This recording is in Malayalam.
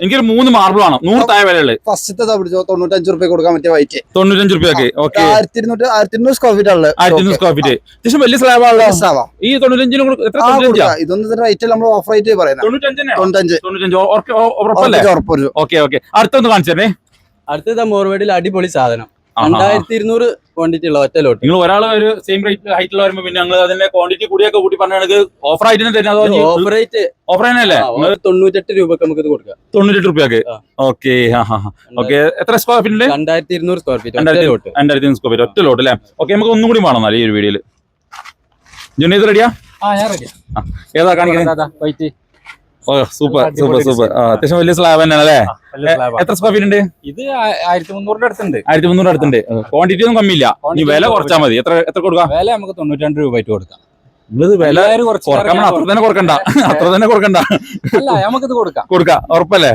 എനിക്കൊരു 3 മാർബിൾ ആണ് 100 താഴെ വിലയുള്ളത്. ഫസ്റ്റത്തെ 95 റുപ്യ കൊടുക്കാൻ പറ്റിയ വൈറ്റ് 95 രൂപയ്ക്ക്. ഓക്കെ, 1200 സ്ക്വയർ ഫീറ്റ് ഉള്ളത്. 1200 സ്ക്വയർ ഫീറ്റ്. അത്യാവശ്യം വലിയ സ്ലാബാണ് ഈ 95. ഇതൊന്നും റേറ്റ് നമ്മൾ ഓഫർ റേറ്റ് പറയുന്നത് 95 ഉറപ്പല്ലേ? ഓക്കെ ഓക്കെ, അടുത്തൊന്ന് കാണിച്ചേ. അടുത്തത് മോർവേഡിൽ അടിപൊളി സാധനം 2200 ക്വാണ്ടിറ്റി ഉള്ള ഒറ്റ ലോട്ട്. നിങ്ങൾ ഒരാൾ ഒരു സെയിം റേറ്റ് ഹൈറ്റിൽ വരുമ്പോൾ പിന്നെ ഞങ്ങൾ അതിന്റെ ക്വാണ്ടിറ്റി കൂടിയൊക്കെ കൂട്ടി പറഞ്ഞാൽ ഓഫർ ആയിട്ട് തരുന്നത് ഓഫർ റേറ്റ് ഓഫർ തന്നെയല്ലേ? 98 രൂപക്ക് നമുക്ക് ഇത് കൊടുക്കാം. 98 രൂപയ്ക്ക്. ഓക്കെ ഓക്കെ, എത്ര square feet? 2200 square feet 2200 square feet ഒറ്റ ലോട്ട് അല്ലേ? ഓക്കെ, നമുക്ക് ഒന്നും കൂടി വേണം ഈ ഒരു വീഡിയോയിൽ. ജുനൈദ് റെഡിയാ? ഏതാ കാണിക്കുന്നത്? വൈറ്റ്. ഓ സൂപ്പർ സൂപ്പർ സൂപ്പർ. അത്യാവശ്യം വലിയ സ്ലാബ് തന്നെയാണ് അല്ലേ? എത്ര സ്ക്വയർ ഫീറ്റ് ഉണ്ട്? ഇത് 1300 അടുത്തുണ്ട്. 1300 അടുത്തുണ്ട്. ക്വാണ്ടിറ്റി ഒന്നും കമ്മിയില്ല. ഇനി വില കുറച്ചാൽ മതി. എത്ര കൊടുക്കാം? വില നമുക്ക് 92 രൂപ ആയിട്ട് കൊടുക്കാം. നിങ്ങളിത് വില കുറക്കാൻ അത്ര തന്നെ കൊടുക്കണ്ട. അത്ര തന്നെ കൊടുക്കണ്ട. അല്ല, നമുക്കിത് കൊടുക്കാം. ഉറപ്പല്ലേ?